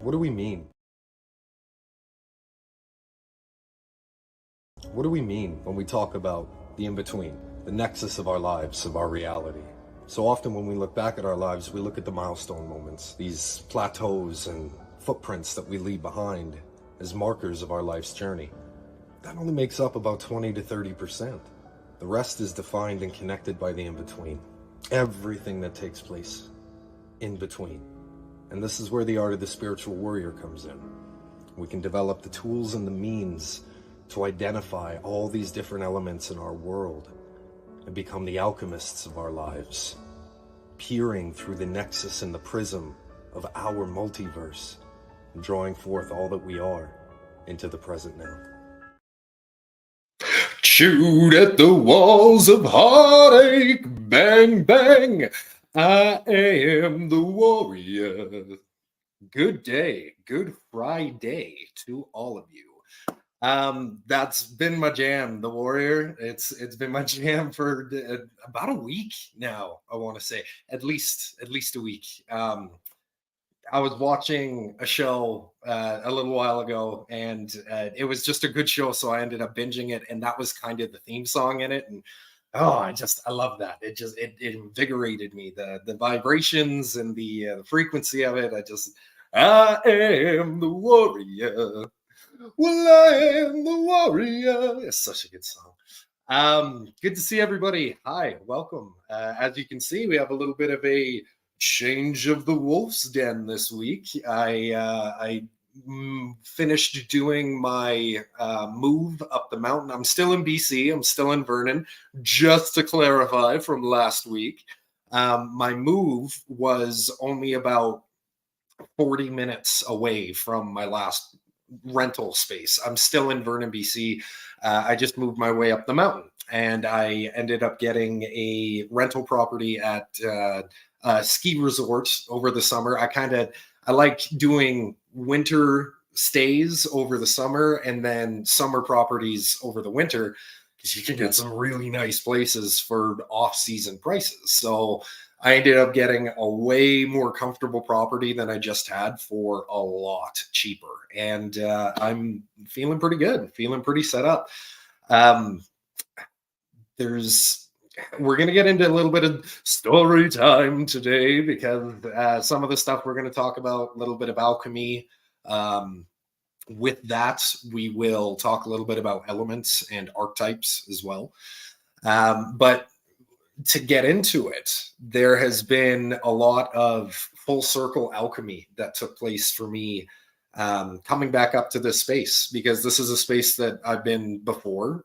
What do we mean? What do we mean when we talk about the in-between, the nexus of our lives, of our reality? So often when we look back at our lives, we look at the milestone moments, these plateaus and footprints that we leave behind as markers of our life's journey. That only makes up about 20 to 30%. The rest is defined and connected by the in-between. Everything that takes place in between. And this is where the art of the spiritual warrior comes in. We can develop the tools and the means to identify all these different elements in our world and become the alchemists of our lives, peering through the nexus and the prism of our multiverse and drawing forth all that we are into the present now. Shoot at the walls of heartache, bang, bang. I am the warrior. Good day, good Friday to all of you. That's been my jam, the warrior. It's been my jam for about a week now. I want to say at least a week. I was watching a show a little while ago, and it was just a good show, so I ended up binging it, and that was kind of the theme song in it. And oh, I love that. It invigorated me. The vibrations and the frequency of it. I am the warrior. Well, I am the warrior. It's such a good song. Good to see everybody. Hi, welcome. As you can see, we have a little bit of a change of the wolf's den this week. I finished doing my move up the mountain. I'm still in BC. I'm still in Vernon. Just to clarify from last week, my move was only about 40 minutes away from my last rental space. I'm still in Vernon, BC. I just moved my way up the mountain, and I ended up getting a rental property at a ski resort over the summer. I like doing winter stays over the summer and then summer properties over the winter, because you can get some really nice places for off-season prices. So I ended up getting a way more comfortable property than I just had for a lot cheaper. And I'm feeling pretty good, feeling pretty set up. We're going to get into a little bit of story time today, because some of the stuff we're going to talk about, a little bit of alchemy. With that, we will talk a little bit about elements and archetypes as well. But to get into it, there has been a lot of full circle alchemy that took place for me coming back up to this space, because this is a space that I've been before.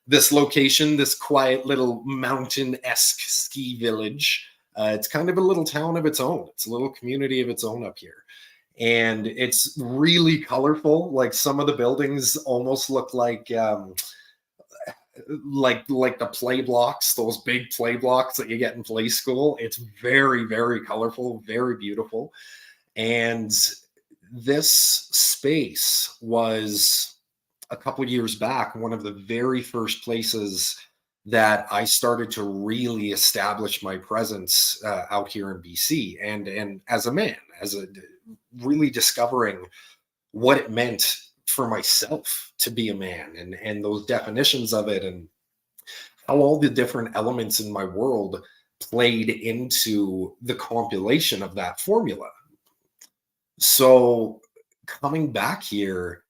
This location, this quiet little mountain-esque ski village, it's kind of a little town of its own. It's a little community of its own up here. And it's really colorful. Like, some of the buildings almost look like the play blocks, those big play blocks that you get in play school. It's very, very colorful, very beautiful. And this space was, a couple years back, one of the very first places that I started to really establish my presence out here in BC, and as a man, really discovering what it meant for myself to be a man, and those definitions of it, and how all the different elements in my world played into the compilation of that formula. So coming back here,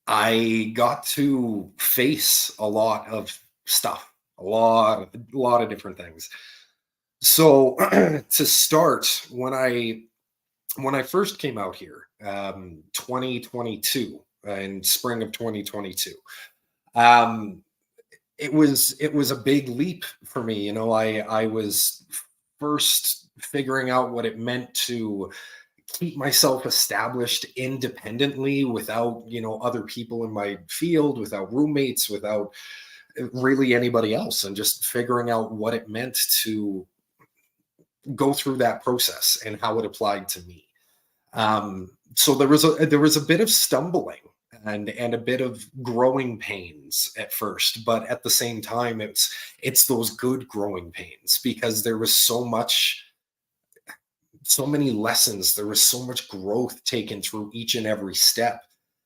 I got to face a lot of stuff, a lot of different things. So to start, when I first came out here, 2022, in spring of 2022, it was a big leap for me. You know, I was first figuring out what it meant to keep myself established independently, without, other people in my field, without roommates, without really anybody else, and just figuring out what it meant to go through that process and how it applied to me. So there was a bit of stumbling and a bit of growing pains at first, but at the same time, it's those good growing pains, because there was so much so many lessons. There was so much growth taken through each and every step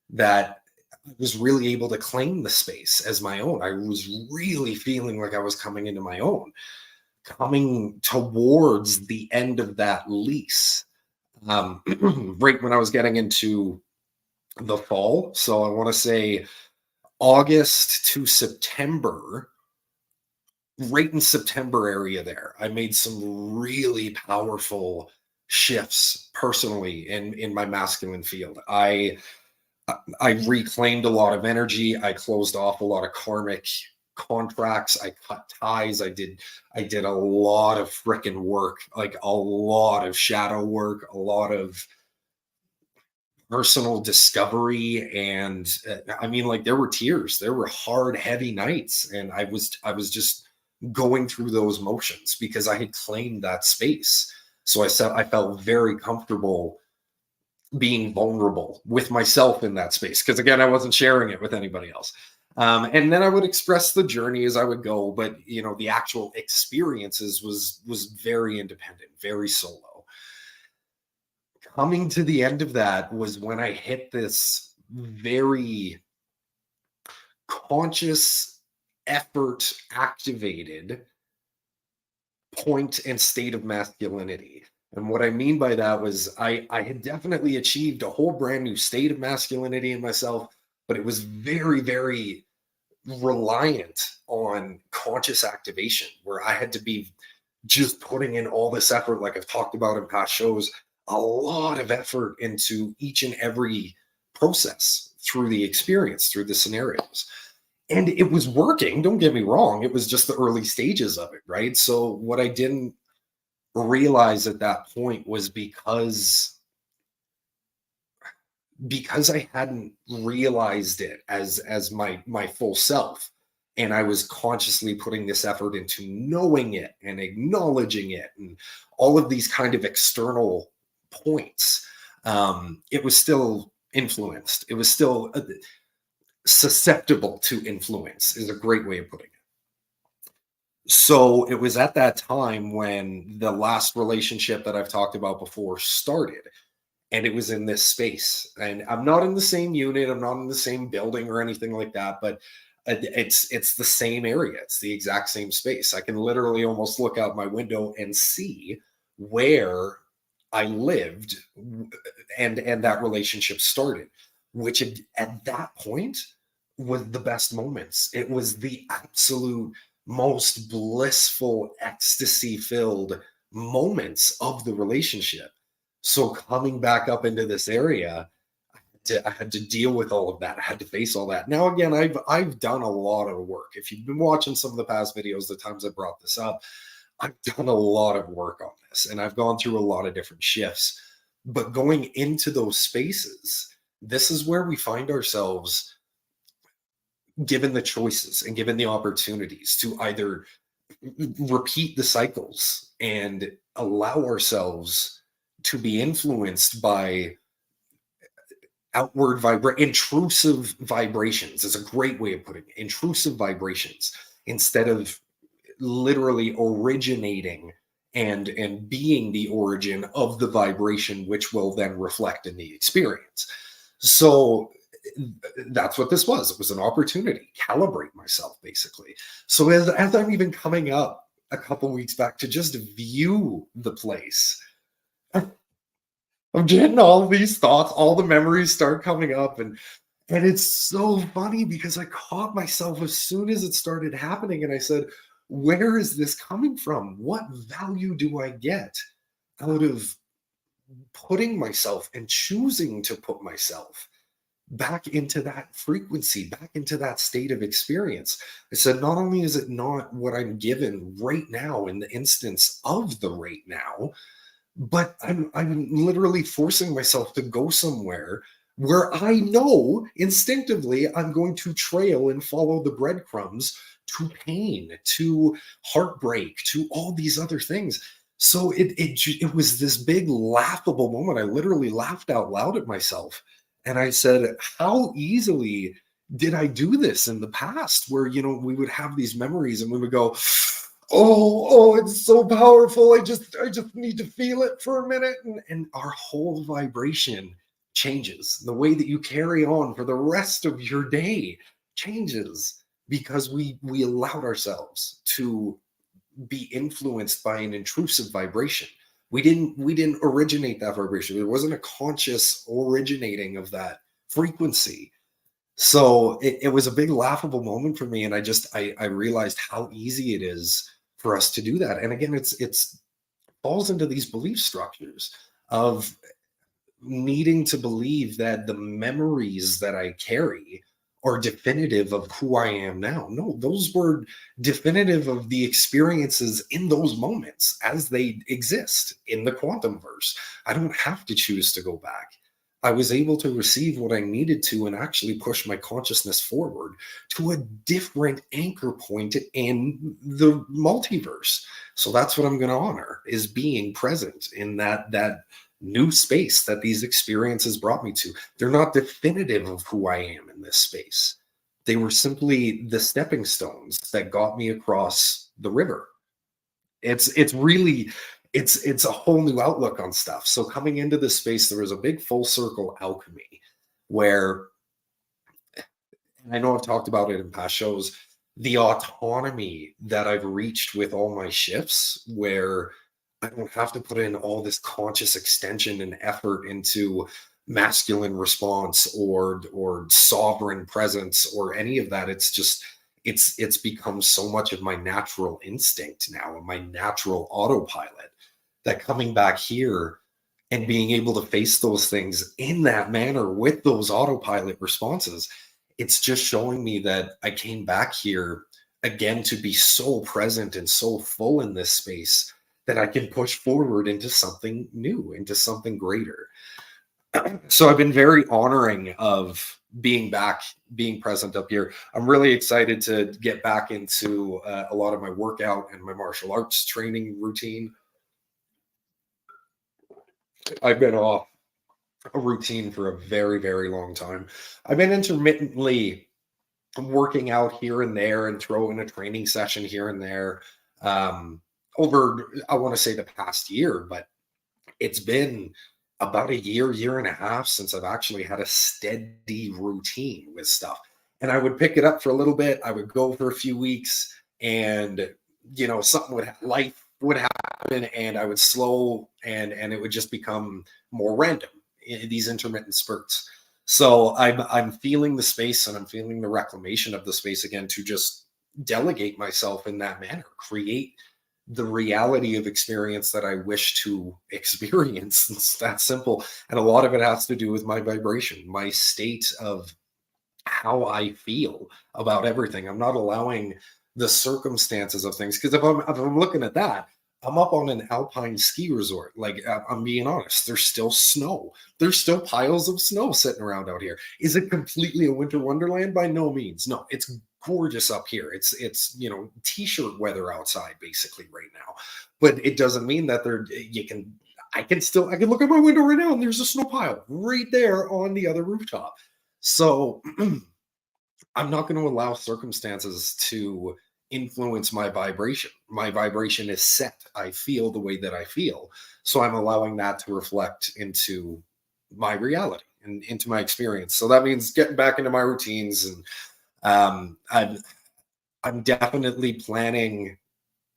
that I was really able to claim the space as my own. I was really feeling like I was coming into my own, coming towards the end of that lease. Right when I was getting into the fall. So I want to say August to September, right in September area there, I made some really powerful shifts personally in my masculine field. I reclaimed a lot of energy. I closed off a lot of karmic contracts. I cut ties. I did a lot of freaking work, like a lot of shadow work, a lot of personal discovery. And I mean, like, there were tears, there were hard, heavy nights, and I was just going through those motions because I had claimed that space. So I felt very comfortable being vulnerable with myself in that space, because again, I wasn't sharing it with anybody else. And then I would express the journey as I would go, but the actual experiences was very independent, very solo. Coming to the end of that was when I hit this very conscious, effort activated point and state of masculinity. And what I mean by that was I had definitely achieved a whole brand new state of masculinity in myself, but it was very, very reliant on conscious activation, where I had to be just putting in all this effort, like I've talked about in past shows, a lot of effort into each and every process through the experience, through the scenarios. And it was working, don't get me wrong, it was just the early stages of it, right? So what I didn't realize at that point was because I hadn't realized it as my full self, and I was consciously putting this effort into knowing it and acknowledging it and all of these kind of external points, it was still influenced. It was still susceptible to influence, is a great way of putting it. So it was at that time when the last relationship that I've talked about before started, and it was in this space. And I'm not in the same unit, I'm not in the same building or anything like that, but it's the same area, it's the exact same space. I can literally almost look out my window and see where I lived, and that relationship started, which at that point was the best moments. It was the absolute most blissful, ecstasy filled moments of the relationship. So coming back up into this area, I had to deal with all of that. I had to face all that. Now, again, I've done a lot of work. If you've been watching some of the past videos, the times I brought this up, I've done a lot of work on this, and I've gone through a lot of different shifts. But going into those spaces, this is where we find ourselves given the choices and given the opportunities to either repeat the cycles and allow ourselves to be influenced by intrusive vibrations is a great way of putting it. Intrusive vibrations, instead of literally originating and being the origin of the vibration, which will then reflect in the experience. So that's what this was. It was an opportunity, calibrate myself, basically. So as I'm even coming up a couple weeks back to just view the place, I'm getting all these thoughts, all the memories start coming up, and it's so funny because I caught myself as soon as it started happening, and I said, where is this coming from? What value do I get out of putting myself and choosing to put myself back into that frequency, back into that state of experience? I said, not only is it not what I'm given right now in the instance of the right now, but I'm literally forcing myself to go somewhere where I know instinctively I'm going to trail and follow the breadcrumbs to pain, to heartbreak, to all these other things. So it was this big laughable moment. I literally laughed out loud at myself. And I said, how easily did I do this in the past, where, we would have these memories and we would go, Oh, it's so powerful. I just need to feel it for a minute. And our whole vibration changes. The way that you carry on for the rest of your day changes because we allowed ourselves to be influenced by an intrusive vibration. We didn't originate that vibration. There wasn't a conscious originating of that frequency. So it was a big laughable moment for me. And I realized how easy it is for us to do that. And again, it's falls into these belief structures of needing to believe that the memories that I carry are definitive of who I am now. No, those were definitive of the experiences in those moments as they exist in the quantum verse. I don't have to choose to go back. I was able to receive what I needed to and actually push my consciousness forward to a different anchor point in the multiverse. So that's what I'm going to honor, is being present in that new space that these experiences brought me to. They're not definitive of who I am in this space. They were simply the stepping stones that got me across the river. It's really it's a whole new outlook on stuff. So coming into this space, there was a big full circle alchemy where, and I know I've talked about it in past shows, the autonomy that I've reached with all my shifts, where I don't have to put in all this conscious extension and effort into masculine response or sovereign presence or any of that. It's just it's become so much of my natural instinct now and my natural autopilot that coming back here and being able to face those things in that manner with those autopilot responses, it's just showing me that I came back here again to be so present and so full in this space that I can push forward into something new, into something greater. So I've been very honoring of being back, being present up here. I'm really excited to get back into a lot of my workout and my martial arts training routine. I've been off a routine for a very, very long time. I've been intermittently working out here and there and throw in a training session here and there over, I want to say, the past year, but it's been about a year and a half since I've actually had a steady routine with stuff. And I would pick it up for a little bit. I would go for a few weeks and, something life would happen and I would slow and it would just become more random in these intermittent spurts. So I'm feeling the space and I'm feeling the reclamation of the space again to just delegate myself in that manner, create the reality of experience that I wish to experience. It's that simple. And a lot of it has to do with my vibration, my state of how I feel about everything. I'm not allowing the circumstances of things. Because if I'm looking at that, I'm up on an alpine ski resort. Like, I'm being honest, there's still snow. There's still piles of snow sitting around out here. Is it completely a winter wonderland? By no means. No, it's gorgeous up here. It's t-shirt weather outside basically right now. But it doesn't mean that I can look at my window right now and there's a snow pile right there on the other rooftop. So I'm not going to allow circumstances to influence my vibration. My vibration is set. I feel the way that I feel. So I'm allowing that to reflect into my reality and into my experience. So that means getting back into my routines. And I'm definitely planning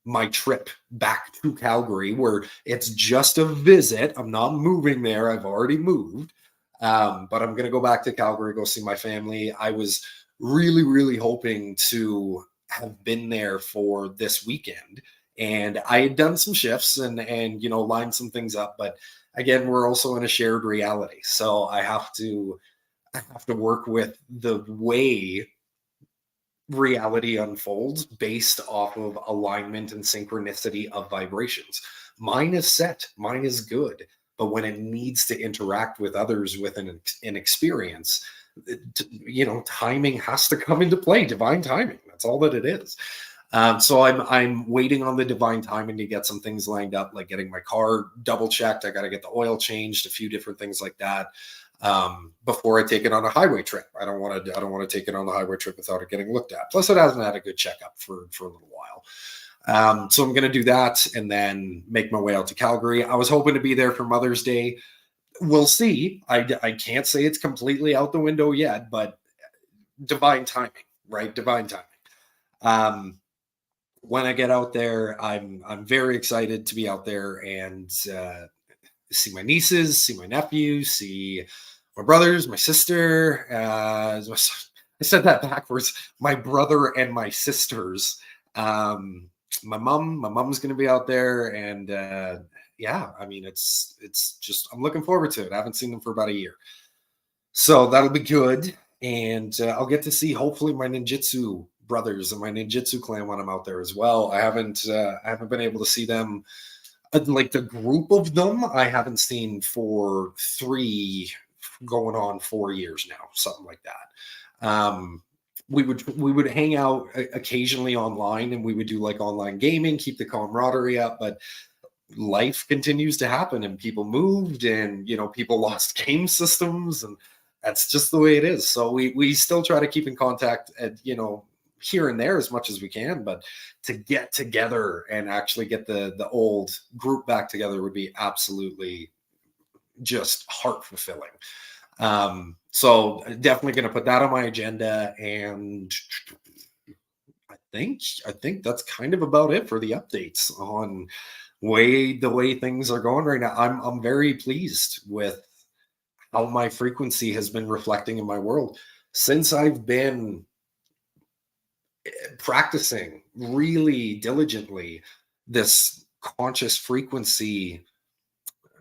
my trip back to Calgary, where it's just a visit. I'm not moving there. I've already moved. But I'm going to go back to Calgary, go see my family. I was really, really hoping to have been there for this weekend. And I had done some shifts and lined some things up. But again, we're also in a shared reality. So I have to work with the way reality unfolds based off of alignment and synchronicity of vibrations. Mine is set, mine is good. But when it needs to interact with others with an experience, timing has to come into play. Divine timing. That's all that it is. So I'm waiting on the divine timing to get some things lined up, like getting my car double checked. I got to get the oil changed, a few different things like that, before I take it on a highway trip. I don't want to take it on the highway trip without it getting looked at. Plus, it hasn't had a good checkup for a little while. So I'm going to do that and then make my way out to Calgary. I was hoping to be there for Mother's Day. We'll see. I can't say it's completely out the window yet, but divine timing, right? Divine timing. When I get out there, I'm very excited to be out there and see my nieces, see my nephews, see my brothers, my sister. I said that backwards. My brother and my sisters. My mom's going to be out there, and yeah, I mean, it's just I'm looking forward to it. I haven't seen them for about a year, so that'll be good, and I'll get to see hopefully my ninjutsu brothers and my ninjutsu clan when I'm out there as well. I haven't been able to see them, like the group of them. I haven't seen for going on 4 years now, something like that. We would hang out occasionally online, and we would do like online gaming, keep the camaraderie up, but life continues to happen, and people moved, and people lost game systems, and that's just the way it is. So we still try to keep in contact at here and there as much as we can, but to get together and actually get the old group back together would be absolutely just heart fulfilling. So definitely going to put that on my agenda, and I think that's kind of about it for the updates on the way things are going right now. I'm very pleased with how my frequency has been reflecting in my world since I've been practicing really diligently this conscious frequency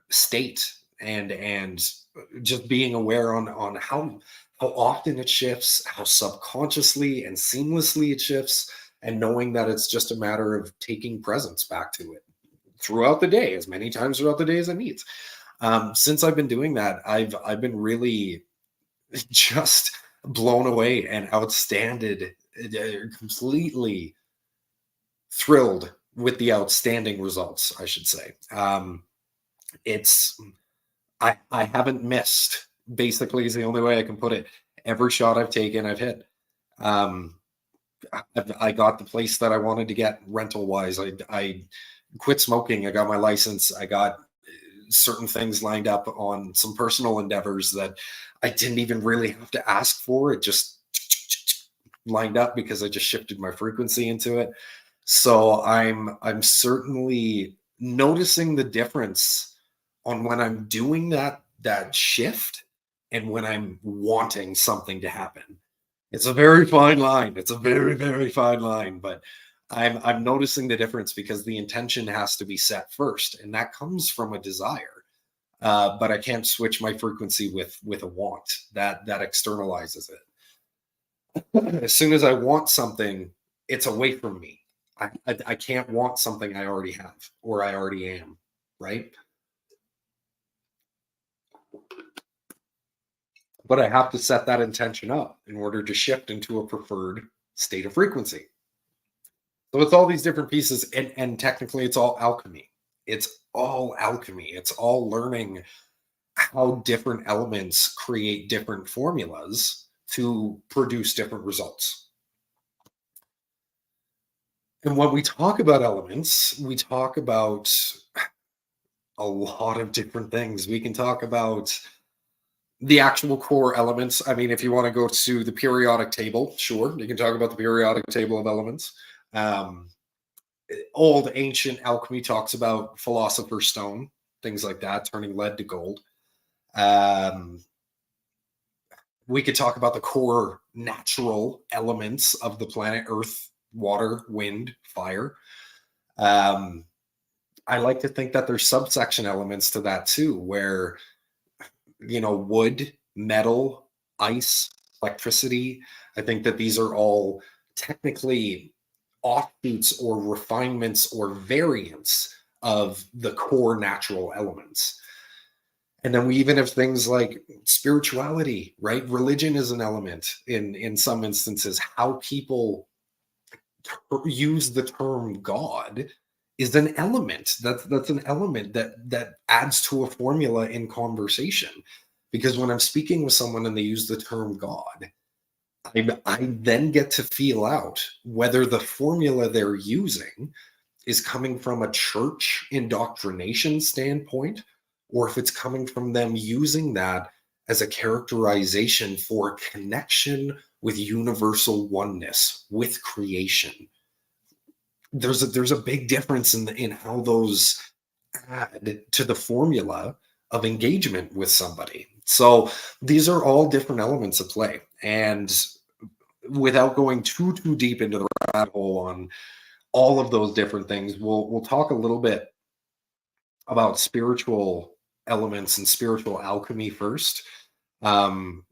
state, and just being aware on how often it shifts, how subconsciously and seamlessly it shifts, and knowing that it's just a matter of taking presence back to it throughout the day, as many times throughout the day as it needs. Since I've been doing that, I've been really just blown away and outstanded, completely thrilled with the outstanding results, I should say. I haven't missed, basically, is the only way I can put it. Every shot I've taken, I've hit. I got the place that I wanted to get rental wise. I quit smoking. I got my license. I got certain things lined up on some personal endeavors that I didn't even really have to ask for. It just lined up because I just shifted my frequency into it. So I'm certainly noticing the difference on when I'm doing that shift and when I'm wanting something to happen. It's a very fine line. It's a very, very fine line, but I'm noticing the difference because the intention has to be set first, and that comes from a desire. But I can't switch my frequency with a want. That externalizes it. As soon as I want something, it's away from me. I can't want something I already have or I already am, right? But I have to set that intention up in order to shift into a preferred state of frequency. So it's all these different pieces, and technically it's all alchemy. It's all alchemy. It's all learning how different elements create different formulas to produce different results. And when we talk about elements, we talk about a lot of different things. We can talk about the actual core elements. I mean, if you want to go to the periodic table, sure, you can talk about the periodic table of elements. Old ancient alchemy talks about philosopher's stone, things like that, turning lead to gold. We could talk about the core natural elements of the planet: earth, water, wind, fire. I like to think that there's subsection elements to that too, where wood, metal, ice, electricity. I think that these are all technically offshoots or refinements or variants of the core natural elements. And then we even have things like spirituality, right? Religion is an element in some instances. How people use the term God is an element. That's an element that adds to a formula in conversation. Because when I'm speaking with someone and they use the term God, I then get to feel out whether the formula they're using is coming from a church indoctrination standpoint, or if it's coming from them using that as a characterization for connection with universal oneness, with creation. There's a big difference in how those add to the formula of engagement with somebody. So these are all different elements of play. And without going too deep into the rabbit hole on all of those different things, we'll talk a little bit about spiritual elements and spiritual alchemy first. When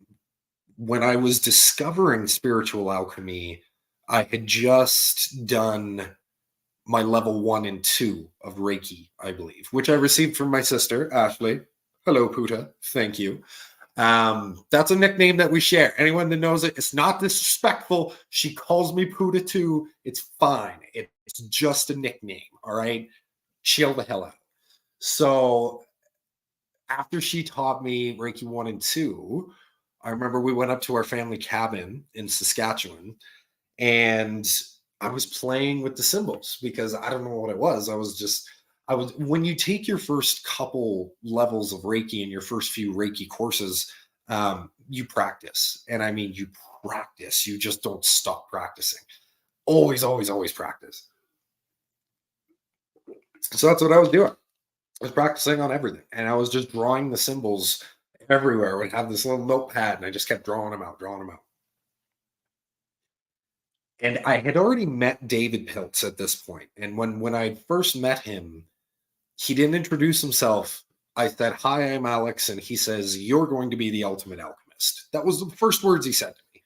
I was discovering spiritual alchemy, I had just done my level 1 and 2 of Reiki, I believe, which I received from my sister, Ashley. Hello, Puta. Thank you. That's a nickname that we share. Anyone that knows it, it's not disrespectful. She calls me Puta too. It's fine. It's just a nickname. All right. Chill the hell out. So after she taught me Reiki 1 and 2, I remember we went up to our family cabin in Saskatchewan, and I was playing with the symbols because I don't know what it was. When you take your first couple levels of Reiki and your first few Reiki courses, you practice. And I mean, you practice. You just don't stop practicing. Always, always, always practice. So that's what I was doing. I was practicing on everything. And I was just drawing the symbols everywhere. I would have this little notepad and I just kept drawing them out. And I had already met David Piltz at this point. And when I first met him, he didn't introduce himself. I said, "Hi, I'm Alex." And he says, "You're going to be the ultimate alchemist." That was the first words he said to me.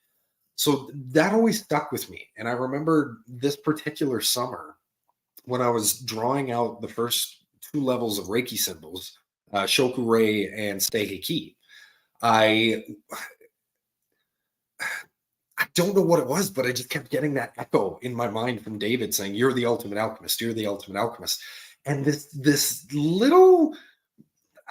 So that always stuck with me. And I remember this particular summer when I was drawing out the first 2 levels of Reiki symbols, Shoku-rei and Seiheki. I don't know what it was, but I just kept getting that echo in my mind from David saying, "You're the ultimate alchemist. You're the ultimate alchemist." And this little,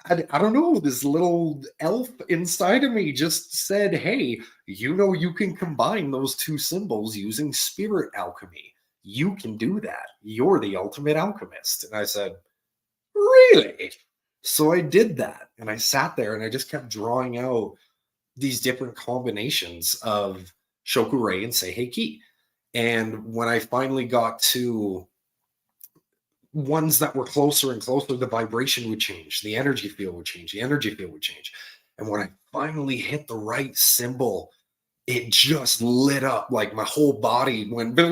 I don't know, this little elf inside of me just said, "Hey, you can combine those 2 symbols using spirit alchemy. You can do that. You're the ultimate alchemist." And I said, "Really?" So I did that. And I sat there and I just kept drawing out these different combinations of Shoku-rei and Seiheki. And when I finally got to ones that were closer and closer, the vibration would change, the energy field would change, And when I finally hit the right symbol, it just lit up, like my whole body went, and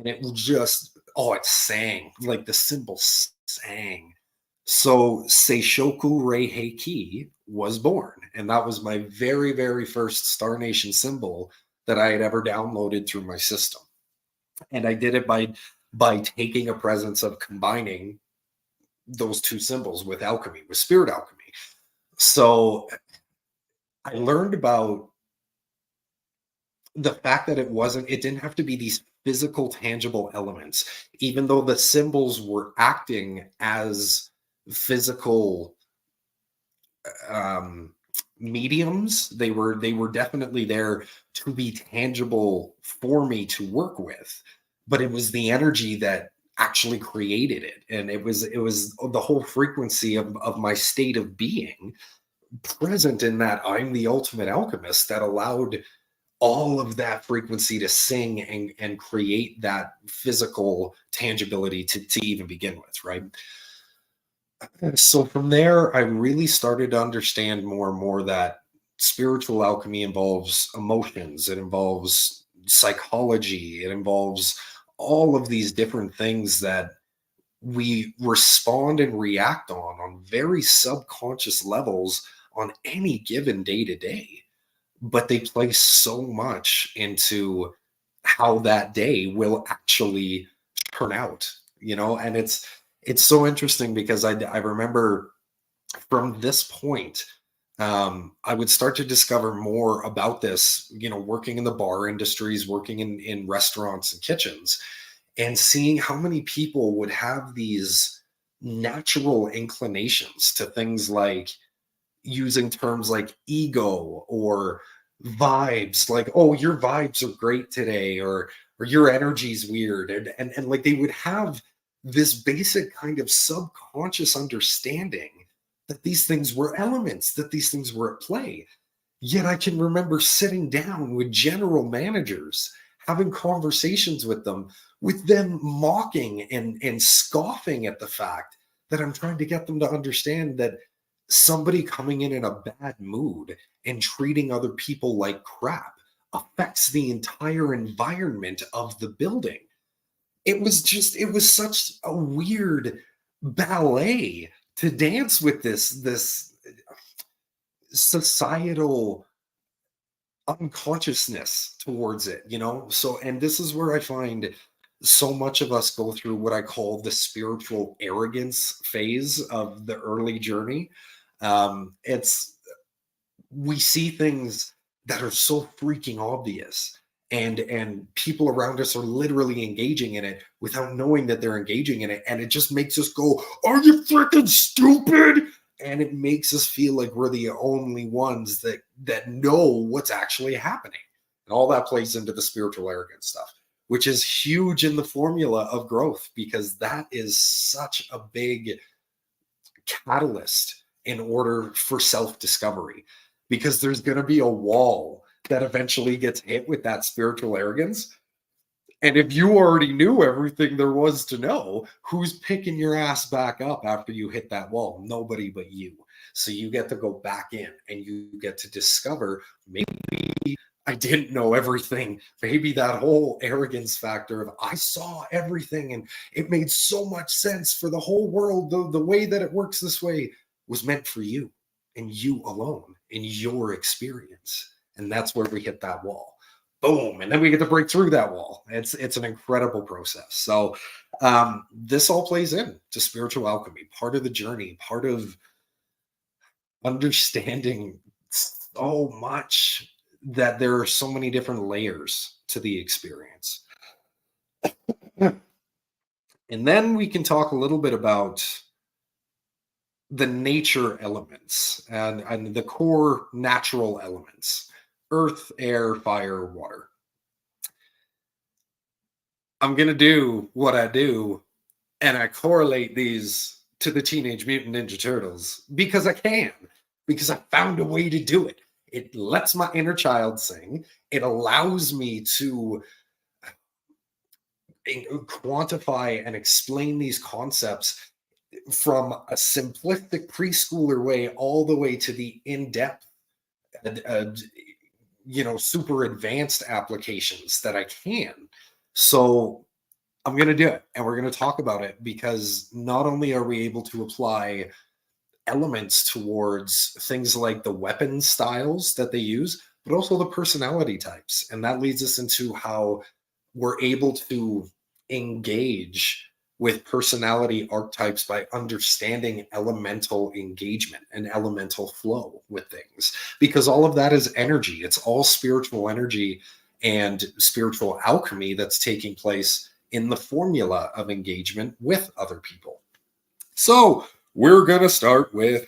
it just, it sang, like the symbol sang. So Seishoku Rei Heiki was born. And that was my very, very first Star Nation symbol that I had ever downloaded through my system. And I did it by taking a presence of combining those 2 symbols with alchemy, with spirit alchemy. So I learned about the fact that it didn't have to be these physical, tangible elements, even though the symbols were acting as physical mediums. They were definitely there to be tangible for me to work with, but it was the energy that actually created it. And it was the whole frequency of my state of being present in that I'm the ultimate alchemist that allowed all of that frequency to sing and create that physical tangibility to even begin with, right? So from there, I really started to understand more and more that spiritual alchemy involves emotions, it involves psychology, it involves all of these different things that we respond and react on very subconscious levels on any given day to day. But they play so much into how that day will actually turn out, and it's so interesting because I remember from this point, I would start to discover more about this, working in the bar industries, working in restaurants and kitchens, and seeing how many people would have these natural inclinations to things like using terms like ego or vibes, like, "Oh, your vibes are great today," or or your energy's weird. And like they would have this basic kind of subconscious understanding that these things were elements, that these things were at play. Yet I can remember sitting down with general managers, having conversations with them mocking and scoffing at the fact that I'm trying to get them to understand that somebody coming in a bad mood and treating other people like crap affects the entire environment of the building. It was such a weird ballet to dance with this societal unconsciousness towards it, you know? So, and this is where I find so much of us go through what I call the spiritual arrogance phase of the early journey. It's we see things that are so freaking obvious, and people around us are literally engaging in it without knowing that they're engaging in it, and it just makes us go, "Are you freaking stupid?" And it makes us feel like we're the only ones that know what's actually happening. And all that plays into the spiritual arrogance stuff, which is huge in the formula of growth, because that is such a big catalyst in order for self-discovery, because there's going to be a wall that eventually gets hit with that spiritual arrogance. And if you already knew everything there was to know, who's picking your ass back up after you hit that wall? Nobody but you. So you get to go back in and you get to discover, maybe I didn't know everything. Maybe that whole arrogance factor of I saw everything and it made so much sense for the whole world. The way that it works this way was meant for you and you alone in your experience. And that's where we hit that wall. Boom, and then we get to break through that wall. It's an incredible process. So this all plays in to spiritual alchemy, part of the journey, part of understanding so much that there are so many different layers to the experience. And then we can talk a little bit about the nature elements and the core natural elements: earth, air, fire, water. I'm going to do what I do, and I correlate these to the Teenage Mutant Ninja Turtles because I can, because I found a way to do it. It lets my inner child sing. It allows me to quantify and explain these concepts from a simplistic preschooler way all the way to the in-depth, super advanced applications that I can. So I'm going to do it, and we're going to talk about it, because not only are we able to apply elements towards things like the weapon styles that they use, but also the personality types. And that leads us into how we're able to engage with personality archetypes by understanding elemental engagement and elemental flow with things, because all of that is energy. It's all spiritual energy and spiritual alchemy that's taking place in the formula of engagement with other people. So we're going to start with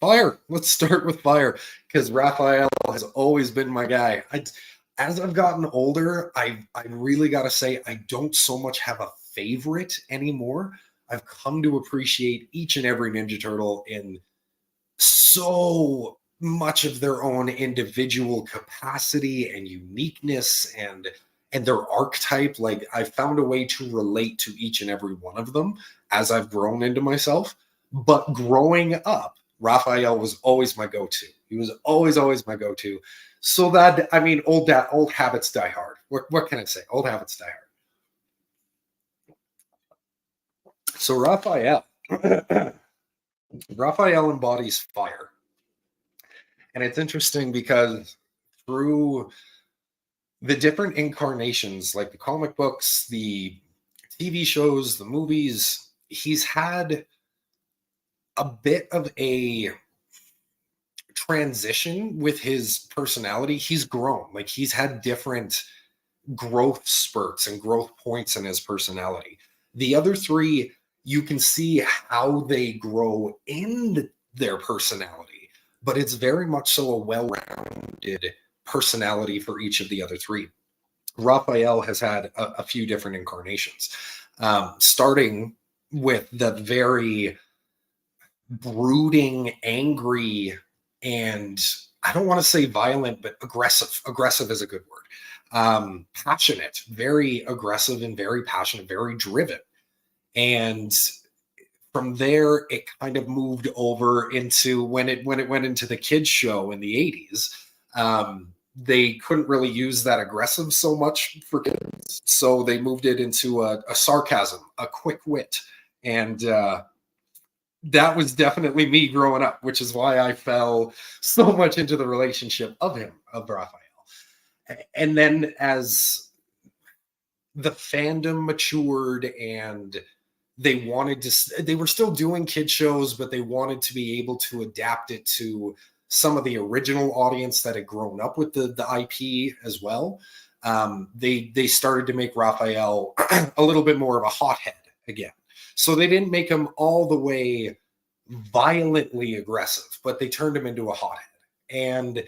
fire. Let's start with fire, because Raphael has always been my guy. As I've gotten older, I really got to say, I don't so much have a favorite anymore. I've come to appreciate each and every Ninja Turtle in so much of their own individual capacity and uniqueness and their archetype. Like, I found a way to relate to each and every one of them as I've grown into myself. But growing up, Raphael was always my go-to. He was always my go-to. So that, I mean, old habits die hard. What can I say? Old habits die hard. So Raphael embodies fire. And it's interesting because through the different incarnations, like the comic books, the TV shows, the movies, he's had a bit of a transition with his personality. He's grown. Like, he's had different growth spurts and growth points in his personality. The other three, you can see how they grow in their personality, but it's very much so a well-rounded personality for each of the other three. Raphael has had a few different incarnations, starting with the very brooding, angry, and I don't want to say violent, but aggressive. Aggressive is a good word. Passionate, very aggressive and very passionate, very driven. And from there, it kind of moved over into when it went into the kids show in the 80s. They couldn't really use that aggressive so much for kids, so they moved it into a sarcasm, a quick wit, and that was definitely me growing up, which is why I fell so much into the relationship of Raphael. And then as the fandom matured and they were still doing kid shows, but they wanted to be able to adapt it to some of the original audience that had grown up with the IP as well. They started to make Raphael a little bit more of a hothead again. So they didn't make him all the way violently aggressive, but they turned him into a hothead. And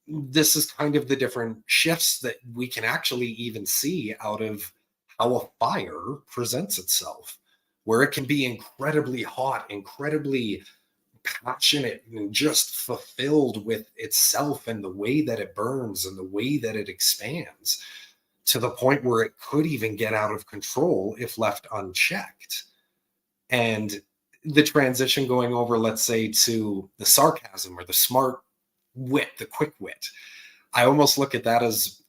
this is kind of the different shifts that we can actually even see out of how a fire presents itself, where it can be incredibly hot, incredibly passionate, and just fulfilled with itself and the way that it burns and the way that it expands, to the point where it could even get out of control if left unchecked. And the transition going over, let's say, to the sarcasm or the smart wit, the quick wit, I almost look at that as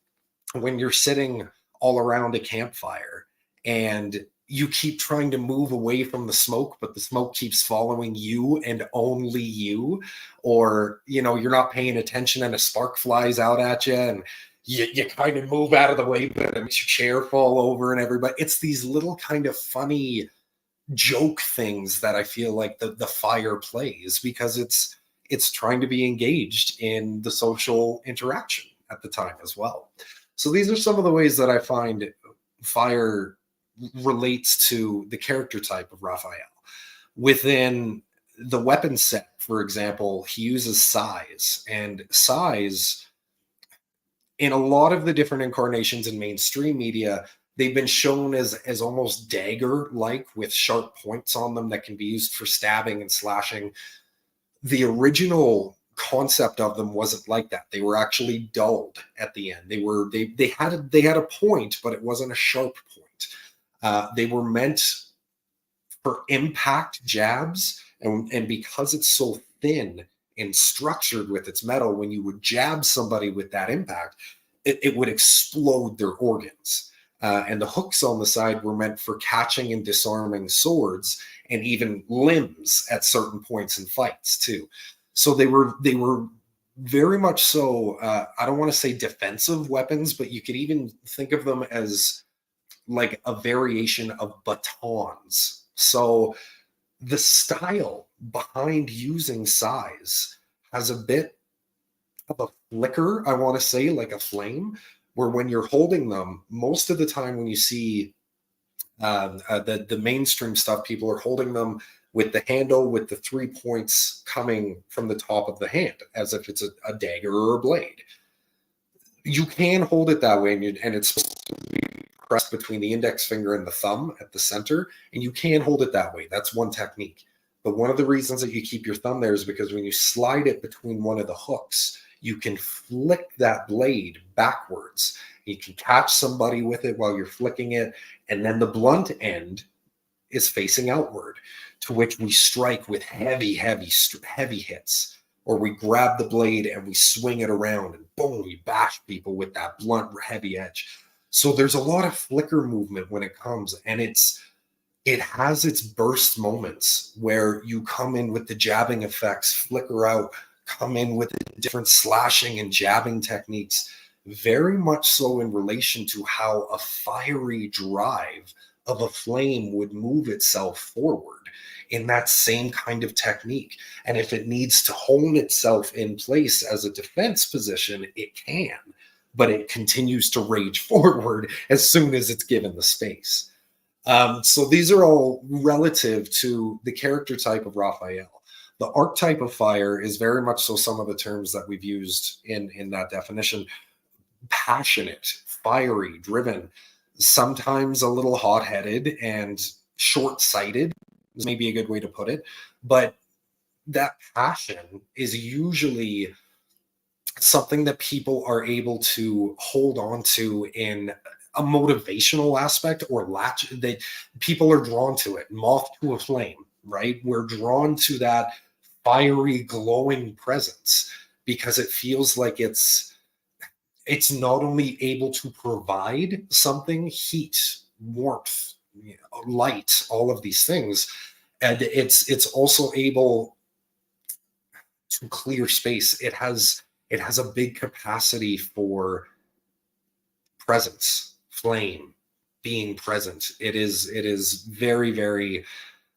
when you're sitting all around a campfire and you keep trying to move away from the smoke, but the smoke keeps following you and only you, or, you're not paying attention and a spark flies out at you and you kind of move out of the way, but it makes your chair fall over and everybody. It's these little kind of funny joke things that I feel like the fire plays, because it's trying to be engaged in the social interaction at the time as well. So these are some of the ways that I find fire relates to the character type of Raphael. Within the weapon set, for example, he uses size, and size in a lot of the different incarnations in mainstream media, they've been shown as almost dagger-like with sharp points on them that can be used for stabbing and slashing. The original concept of them wasn't like that. They were actually dulled at the end. They had a point, but it wasn't a sharp point. They were meant for impact jabs, and because it's so thin and structured with its metal, when you would jab somebody with that impact, it would explode their organs. And the hooks on the side were meant for catching and disarming swords and even limbs at certain points in fights too. So they were very much so, I don't want to say defensive weapons, but you could even think of them as like a variation of batons. So the style behind using size has a bit of a flicker, I want to say, like a flame, where when you're holding them, most of the time when you see the mainstream stuff, people are holding them with the handle with the 3 points coming from the top of the hand, as if it's a dagger or a blade. You can hold it that way, and it's supposed to be pressed between the index finger and the thumb at the center, and you can hold it that way. That's one technique. But one of the reasons that you keep your thumb there is because when you slide it between one of the hooks, you can flick that blade backwards. You can catch somebody with it while you're flicking it, and then the blunt end is facing outward, to which we strike with heavy hits, or we grab the blade and we swing it around and boom, we bash people with that blunt, heavy edge. So there's a lot of flicker movement when it comes, and it has its burst moments where you come in with the jabbing effects, flicker out, come in with different slashing and jabbing techniques, very much so in relation to how a fiery drive of a flame would move itself forward in that same kind of technique. And if it needs to hone itself in place as a defense position, it can, but it continues to rage forward as soon as it's given the space. So these are all relative to the character type of Raphael. The archetype of fire is very much so some of the terms that we've used in that definition: passionate, fiery, driven, sometimes a little hot-headed and short-sighted is maybe a good way to put it. But that passion is usually something that people are able to hold on to in a motivational aspect, or latch. They People are drawn to it, moth to a flame, right? We're drawn to that fiery, glowing presence because it feels like it's not only able to provide something, heat, warmth, light, all of these things, and it's also able to clear space. It has a big capacity for presence, flame, being present. It is very, very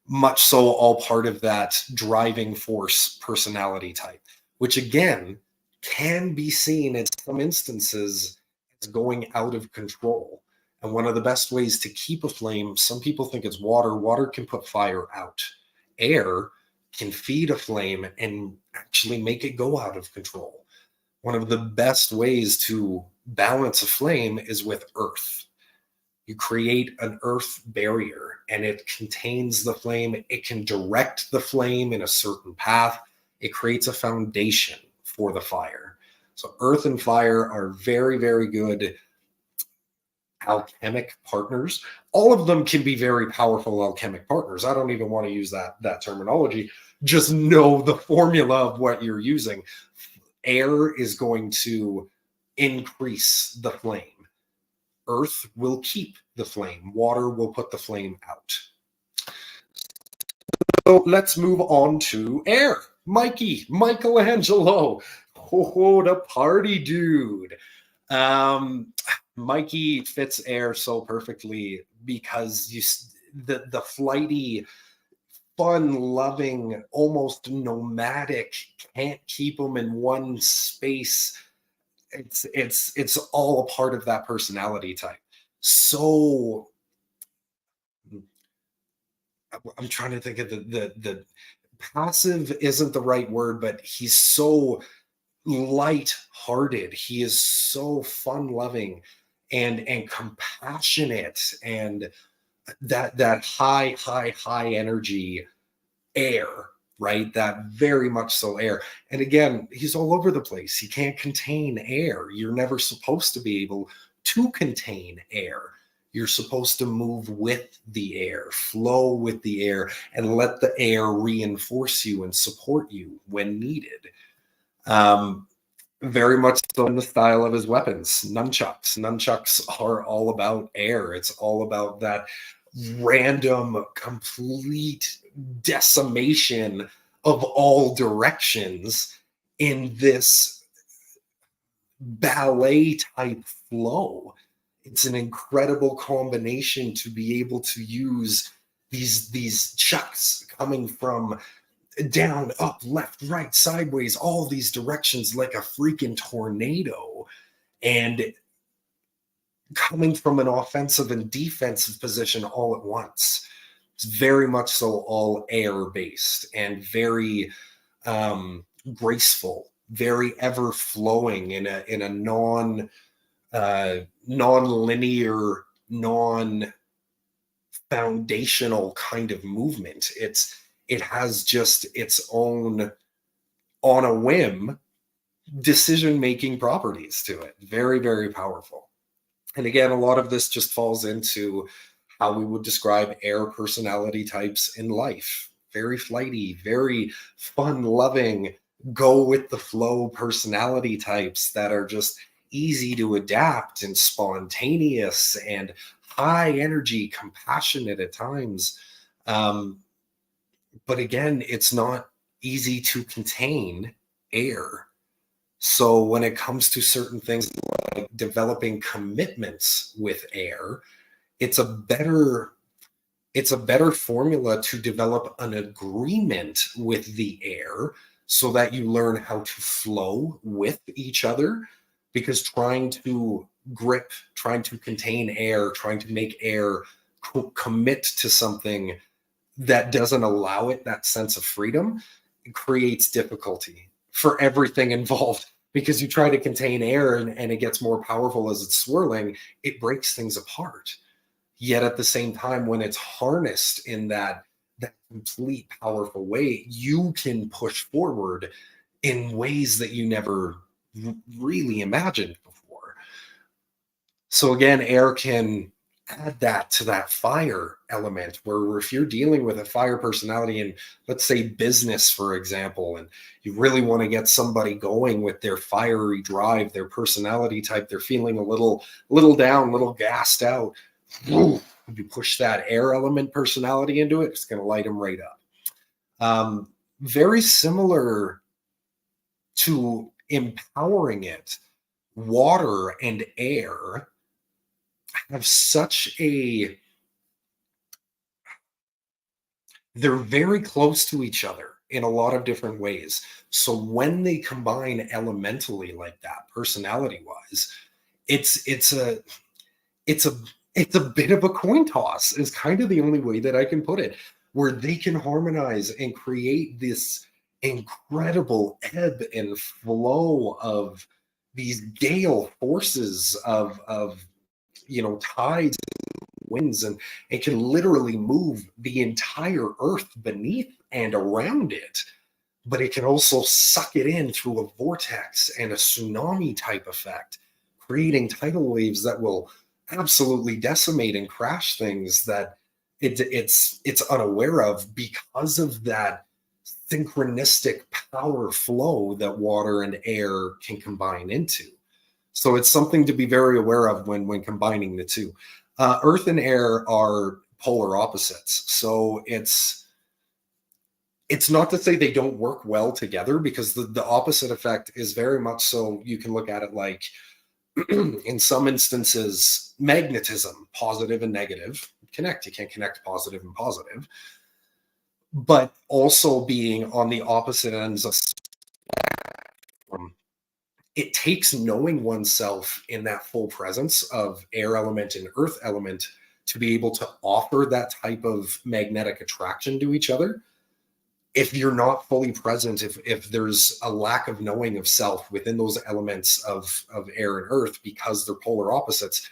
much so all part of that driving force personality type, which again can be seen in some instances as going out of control. And one of the best ways to keep a flame, some people think it's water. Water can put fire out. Air can feed a flame and actually make it go out of control. One of the best ways to balance a flame is with earth. You create an earth barrier and it contains the flame. It can direct the flame in a certain path. It creates a foundation for the fire. So earth and fire are very, very good alchemic partners. All of them can be very powerful alchemic partners. I don't even want to use that terminology. Just know the formula of what you're using. Air is going to increase the flame. Earth will keep the flame. Water will put the flame out. So let's move on to air. Michelangelo. Oh, the party dude. Mikey fits air so perfectly because the flighty, fun-loving, almost nomadic, can't keep them in one space. It's all a part of that personality type. So I'm trying to think of the passive isn't the right word, but he's so light-hearted. He is so fun-loving and compassionate, and that high energy air, right? That very much so air. And again, he's all over the place. He can't contain air. You're never supposed to be able to contain air. You're supposed to move with the air, flow with the air, and let the air reinforce you and support you when needed. Very much so in the style of his weapons, nunchucks. Nunchucks are all about air. It's all about that random, complete decimation of all directions in this ballet type flow. It's an incredible combination to be able to use these chucks coming from down, up, left, right, sideways, all these directions like a freaking tornado, and coming from an offensive and defensive position all at once. It's very much so all air based and very graceful, very ever flowing in a non-linear, non-foundational kind of movement. It has just its own, on a whim, decision-making properties to it. Very, very powerful. And again, a lot of this just falls into how we would describe air personality types in life. Very flighty, very fun-loving, go with the flow personality types that are just easy to adapt and spontaneous and high energy, compassionate at times. But again, it's not easy to contain air. So when it comes to certain things like developing commitments with air, it's a better formula to develop an agreement with the air so that you learn how to flow with each other. Because trying to grip, trying to contain air, trying to make air commit to something that doesn't allow it that sense of freedom, it creates difficulty for everything involved, because you try to contain air and it gets more powerful as it's swirling, it breaks things apart. Yet at the same time, when it's harnessed in that complete powerful way, you can push forward in ways that you never really imagined before. So again, air can add that to that fire element, where if you're dealing with a fire personality in, let's say, business, for example, and you really want to get somebody going with their fiery drive, their personality type, they're feeling a little down, a little gassed out, you push that air element personality into it, it's going to light them right up. Very similar to empowering it, water and air have they're very close to each other in a lot of different ways. So when they combine elementally like that, personality wise, it's a bit of a coin toss, is kind of the only way that I can put it, where they can harmonize and create this incredible ebb and flow of these gale forces of tides, winds, and it can literally move the entire earth beneath and around it. But it can also suck it in through a vortex and a tsunami type effect, creating tidal waves that will absolutely decimate and crash things that it's unaware of, because of that synchronistic power flow that water and air can combine into. So it's something to be very aware of when combining the two. Earth and air are polar opposites. So it's not to say they don't work well together, because the opposite effect is very much so, you can look at it like, in some instances, magnetism, positive and negative, connect. You can't connect positive and positive. But also being on the opposite ends of it takes knowing oneself in that full presence of air element and earth element to be able to offer that type of magnetic attraction to each other. If you're not fully present, if there's a lack of knowing of self within those elements of air and earth, because they're polar opposites,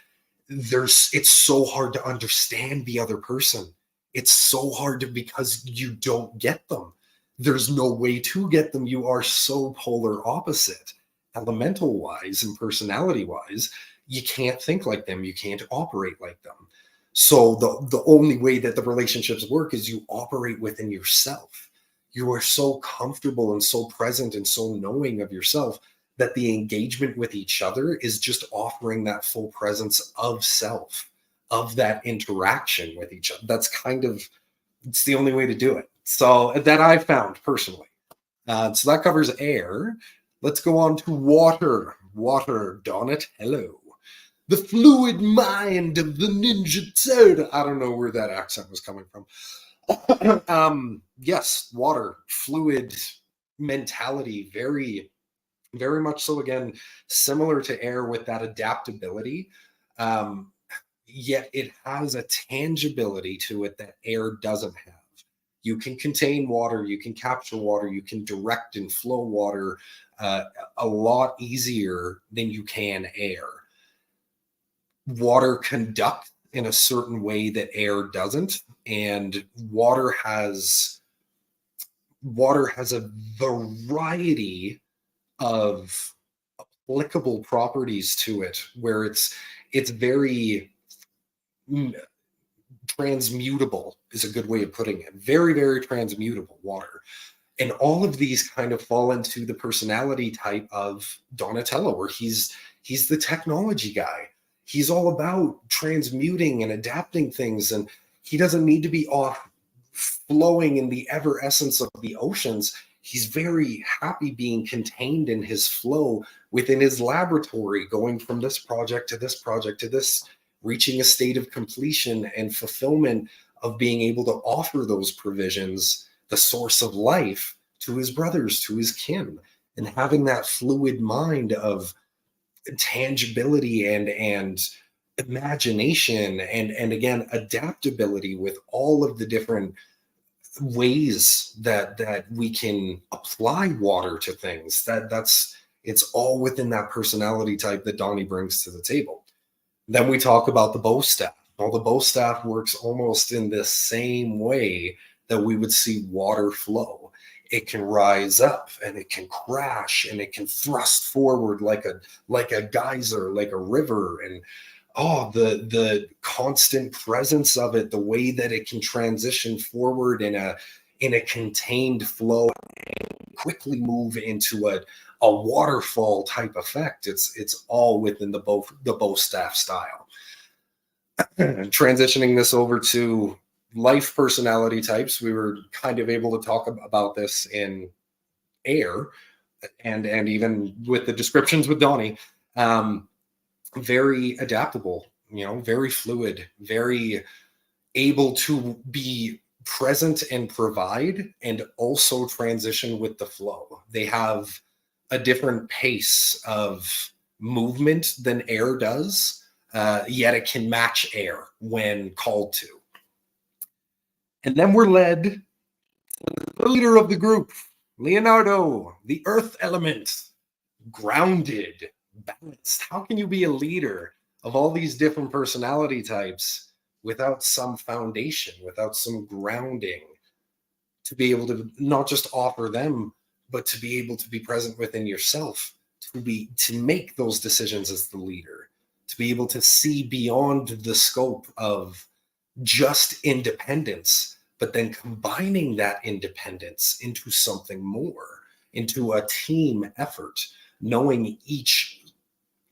it's so hard to understand the other person. It's so hard to, because you don't get them. There's no way to get them. You are so polar opposite, elemental wise and personality wise. You can't think like them. You can't operate like them. So the only way that the relationships work is you operate within yourself. You are so comfortable and so present and so knowing of yourself that the engagement with each other is just offering that full presence of self, of that interaction with each other. It's the only way to do it. So that I found personally. So that covers air. Let's go on to water. Water, Donatello. The fluid mind of the Ninjutsu. I don't know where that accent was coming from. Yes, water, fluid mentality, very, very much so. Again, similar to air with that adaptability. Yet it has a tangibility to it that air doesn't have. You can contain water, you can capture water, you can direct and flow water a lot easier than you can air. Water conducts in a certain way that air doesn't, and water has a variety of applicable properties to it, where it's very transmutable is a good way of putting it. Very, very transmutable water. And all of these kind of fall into the personality type of Donatello, where he's the technology guy. He's all about transmuting and adapting things, and he doesn't need to be off flowing in the ever essence of the oceans. He's very happy being contained in his flow within his laboratory, going from this project to this project to this, reaching a state of completion and fulfillment of being able to offer those provisions, the source of life, to his brothers, to his kin, and having that fluid mind of tangibility and imagination and again adaptability with all of the different ways that we can apply water to things. That's It's all within that personality type that Donnie brings to the table. Then we talk about the bow staff. Well, the bow staff works almost in the same way that we would see water flow. It can rise up and it can crash and it can thrust forward like a geyser, like a river. And the constant presence of it, the way that it can transition forward in a contained flow, and quickly move into a waterfall type effect. It's all within the bow staff style. Transitioning this over to life personality types, we were kind of able to talk about this in air, and even with the descriptions with Donnie. Very adaptable, very fluid, very able to be present and provide, and also transition with the flow. They have a different pace of movement than air does, yet it can match air when called to. And then we're led the leader of the group, Leonardo, the earth element, grounded, balanced. How can you be a leader of all these different personality types without some foundation, without some grounding, to be able to not just offer them, but to be able to be present within yourself, to make those decisions as the leader, to be able to see beyond the scope of just independence, but then combining that independence into something more, into a team effort, knowing each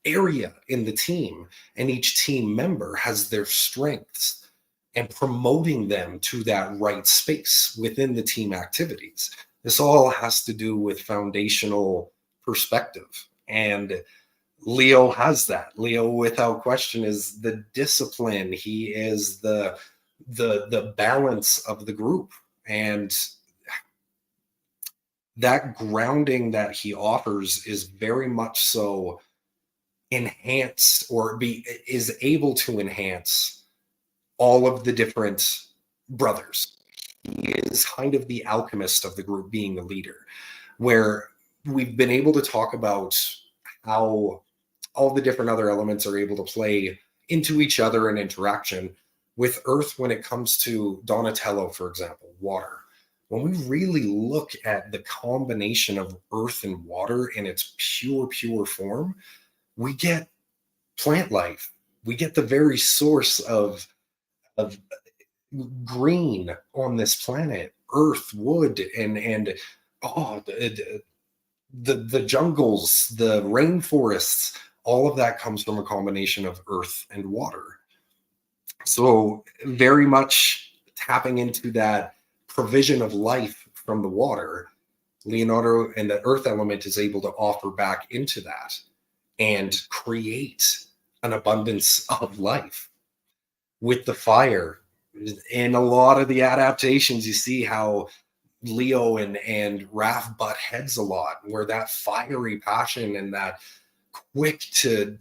area in the team and each team member has their strengths, and promoting them to that right space within the team activities. This all has to do with foundational perspective. And Leo has that. Leo, without question, is the discipline. He is the balance of the group. And that grounding that he offers is very much so enhanced, or is able to enhance all of the different brothers. He is kind of the alchemist of the group, being the leader, where we've been able to talk about how all the different other elements are able to play into each other in interaction. With earth, when it comes to Donatello, for example, water, when we really look at the combination of earth and water in its pure form, we get plant life. We get the very source of green on this planet, earth, wood, and the jungles, the rainforests. All of that comes from a combination of earth and water. So very much tapping into that provision of life from the water, Leonardo and the earth element is able to offer back into that and create an abundance of life. With the fire, in a lot of the adaptations, you see how Leo and Raph butt heads a lot, where that fiery passion and that quick to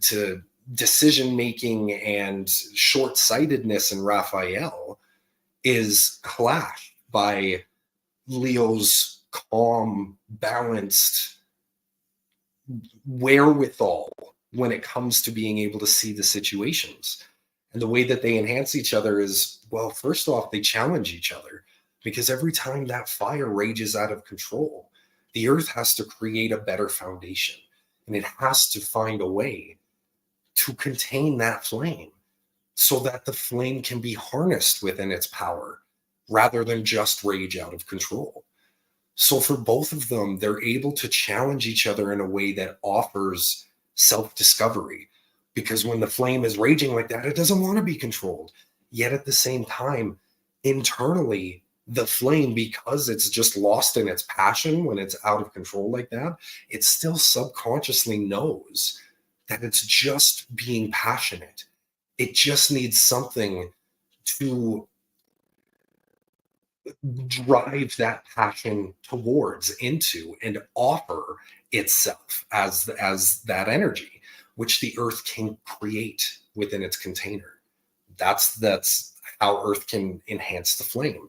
decision making and short-sightedness in Raphael is clashed by Leo's calm, balanced wherewithal when it comes to being able to see the situations. And the way that they enhance each other is, well, first off, they challenge each other, because every time that fire rages out of control, the earth has to create a better foundation, and it has to find a way to contain that flame so that the flame can be harnessed within its power rather than just rage out of control. So for both of them, they're able to challenge each other in a way that offers self-discovery, because when the flame is raging like that, it doesn't want to be controlled. Yet at the same time, internally, the flame, because it's just lost in its passion when it's out of control like that, it still subconsciously knows that it's just being passionate. It just needs something to drive that passion towards, into, and offer itself as that energy, which the earth can create within its container. That's how earth can enhance the flame.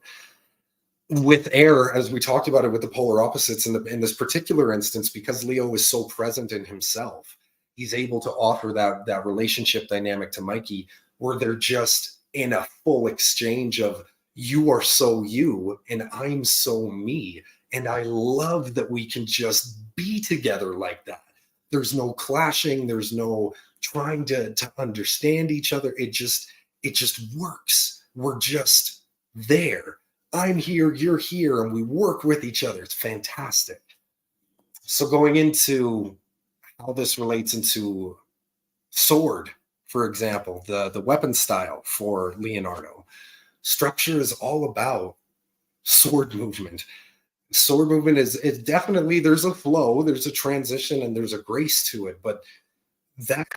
with air, as we talked about it with the polar opposites in this particular instance, because Leo is so present in himself, he's able to offer that relationship dynamic to Mikey where they're just in a full exchange of, you are so you and I'm so me. And I love that we can just be together like that. There's no clashing, there's no trying to understand each other. It just works. We're just there. I'm here, you're here, and we work with each other. It's fantastic. So going into how this relates into sword, for example, the weapon style for Leonardo, structure is all about sword movement. Sword movement is definitely, there's a flow, there's a transition, and there's a grace to it, but that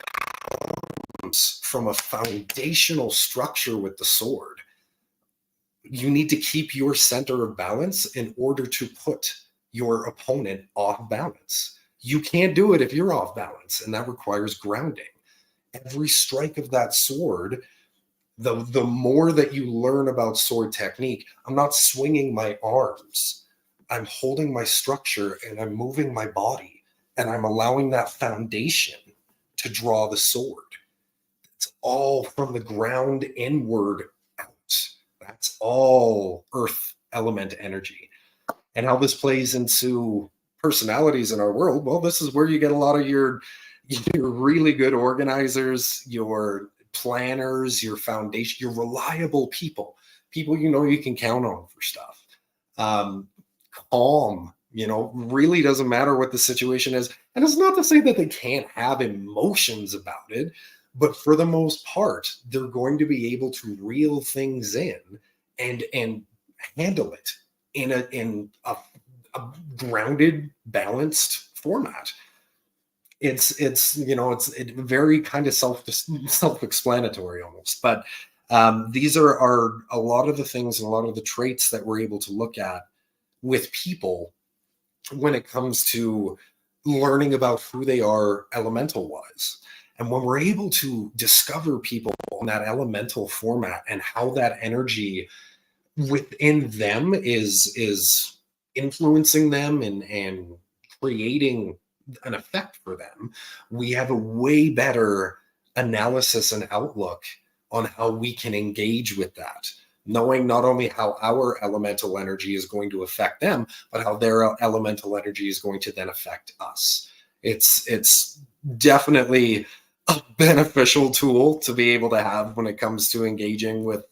comes from a foundational structure with the sword. You need to keep your center of balance in order to put your opponent off balance. You can't do it if you're off balance, and that requires grounding. Every strike of that sword, the more that you learn about sword technique, I'm not swinging my arms. I'm holding my structure and I'm moving my body, and I'm allowing that foundation to draw the sword. It's all from the ground inward out. That's all earth element energy. And how this plays into personalities in our world, well, this is where you get a lot of your really good organizers, your planners, your foundation, your reliable people you can count on for stuff. Calm, really doesn't matter what the situation is. And it's not to say that they can't have emotions about it, but for the most part, they're going to be able to reel things in and handle it in a grounded, balanced format. It's very kind of self-explanatory almost, but these are a lot of the things and a lot of the traits that we're able to look at with people when it comes to learning about who they are elemental wise. And when we're able to discover people in that elemental format and how that energy within them is influencing them and creating an effect for them, we have a way better analysis and outlook on how we can engage with that, knowing not only how our elemental energy is going to affect them, but how their elemental energy is going to then affect us. It's definitely a beneficial tool to be able to have when it comes to engaging with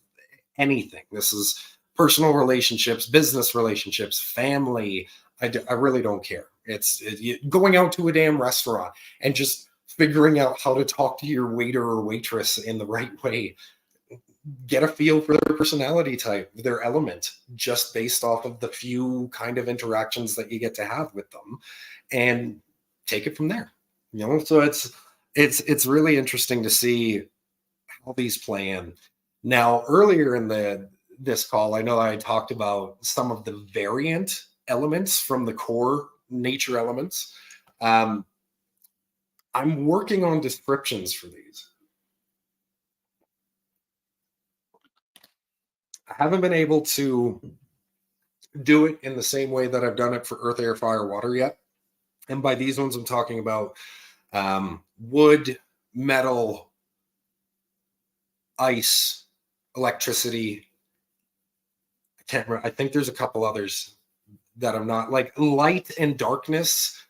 anything. This is personal relationships, business relationships, family. I really don't care. It's going out to a damn restaurant and just figuring out how to talk to your waiter or waitress in the right way. Get a feel for their personality type, their element, just based off of the few kind of interactions that you get to have with them, and take it from there. So it's really interesting to see how these play in. Now, earlier in this call, I know I talked about some of the variant elements from the core nature elements. I'm working on descriptions for these. I haven't been able to do it in the same way that I've done it for earth, air, fire, water yet. And by these ones, I'm talking about wood, metal, ice, electricity. I can't remember. I think there's a couple others that I'm not, like light and darkness.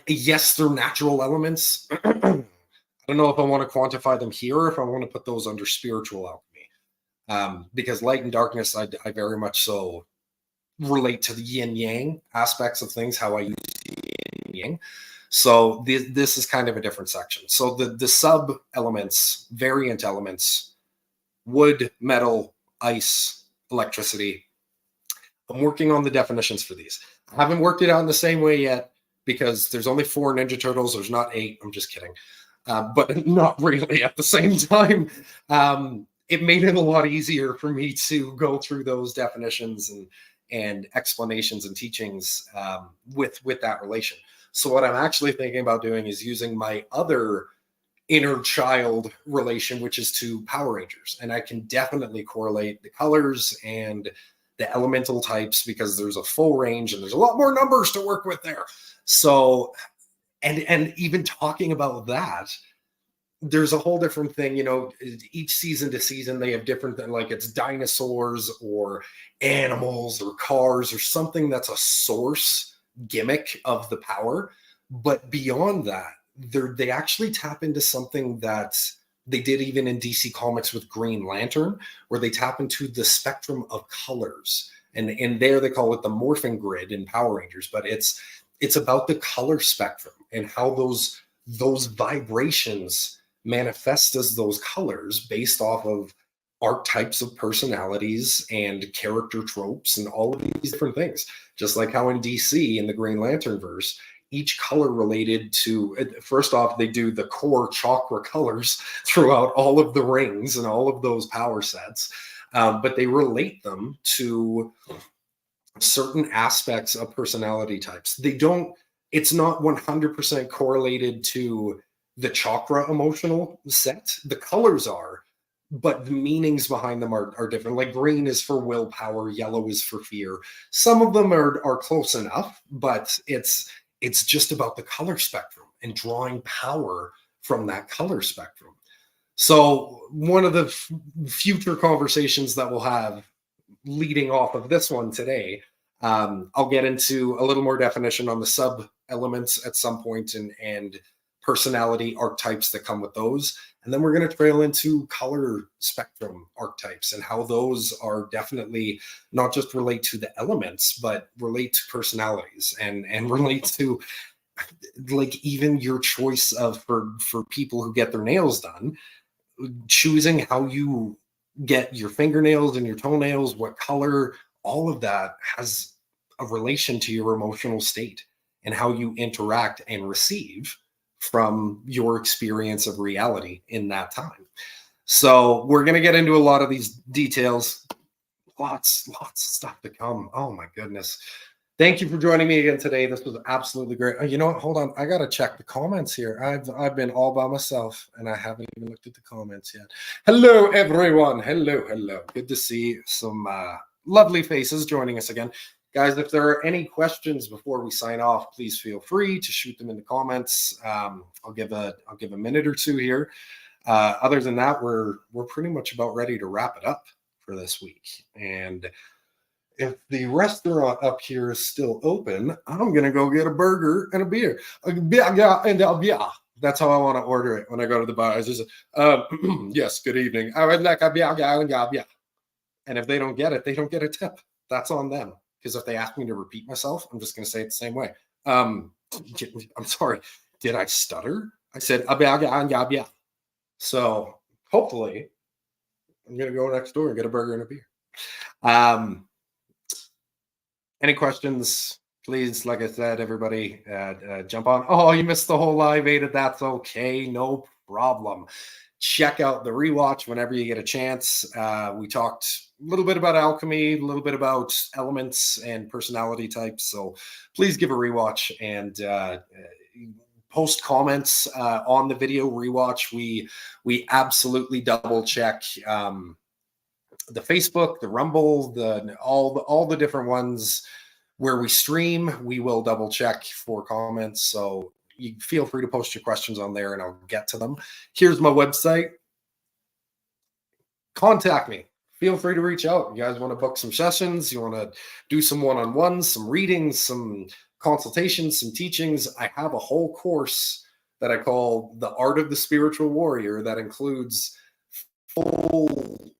Yes, they're natural elements. I don't know if I want to quantify them here or if I want to put those under spiritual alchemy. Because light and darkness, I very much so relate to the yin yang aspects of things, how I use yin yang. So this is kind of a different section. So the sub elements, variant elements, wood, metal, ice, electricity. I'm working on the definitions for these. I haven't worked it out in the same way yet because there's only 4 Ninja Turtles. There's not 8. I'm just kidding. But not really at the same time. It made it a lot easier for me to go through those definitions and explanations and teachings with that relation. So what I'm actually thinking about doing is using my other inner child relation, which is to Power Rangers. And I can definitely correlate the colors and the elemental types because there's a full range and there's a lot more numbers to work with there. So, and even talking about that, there's a whole different thing, you know, each season to season, they have different, like it's dinosaurs or animals or cars or something that's a source gimmick of the power. But beyond that, they actually tap into something that they did even in DC Comics with Green Lantern, where they tap into the spectrum of colors. And there they call it the morphing grid in Power Rangers, but it's about the color spectrum and how those vibrations manifest as those colors based off of archetypes of personalities and character tropes and all of these different things. Just like how in DC in the Green Lantern verse, each color related to, first off, they do the core chakra colors throughout all of the rings and all of those power sets, but they relate them to certain aspects of personality types. It's not 100% correlated to the chakra emotional set. The colors are, but the meanings behind them are different. Like green is for willpower, yellow is for fear. Some of them are close enough, but it's just about the color spectrum and drawing power from that color spectrum. So one of the future conversations that we'll have leading off of this one today, I'll get into a little more definition on the sub elements at some point and personality archetypes that come with those. And then we're going to trail into color spectrum archetypes and how those are definitely not just relate to the elements, but relate to personalities and relate to like even your choice of for people who get their nails done, choosing how you get your fingernails and your toenails, what color, all of that has a relation to your emotional state and how you interact and receive from your experience of reality in that time. So we're going to get into a lot of these details. Lots of stuff to come. Oh my goodness. Thank you for joining me again today. This was absolutely great. Oh, you know what? Hold on. I got to check the comments here. I've been all by myself and I haven't even looked at the comments yet. Hello, everyone. Hello. Good to see some lovely faces joining us again. Guys, if there are any questions before we sign off, please feel free to shoot them in the comments. I'll give a minute or two here. Other than that, we're pretty much about ready to wrap it up for this week. And if the restaurant up here is still open, I'm gonna go get a burger and a beer. That's how I want to order it when I go to the bar. I just yes, good evening. I would like a beer and and if they don't get it, they don't get a tip. That's on them. Because if they ask me to repeat myself, I'm just going to say it the same way. I'm sorry. Did I stutter? I said, yeah. So hopefully I'm going to go next door and get a burger and a beer. Any questions? Please, like I said, everybody jump on. Oh, you missed the whole live, Ada. That's okay. No problem. Check out the rewatch whenever you get a chance. We talked a little bit about alchemy, a little bit about elements and personality types. So please give a rewatch and post comments on the video rewatch. We absolutely double check the Facebook, the Rumble, all the different ones where we stream. We will double check for comments. So you feel free to post your questions on there and I'll get to them. Here's my website. Contact me. Feel free to reach out. You guys want to book some sessions? You want to do some one-on-ones, some readings, some consultations, some teachings? I have a whole course that I call The Art of the Spiritual Warrior that includes full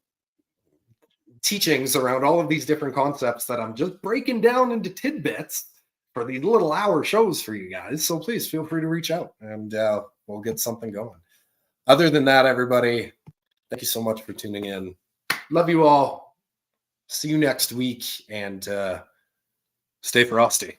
teachings around all of these different concepts that I'm just breaking down into tidbits for these little hour shows for you guys. So please feel free to reach out and we'll get something going. Other than that, everybody, thank you so much for tuning in. Love you all. See you next week and stay frosty.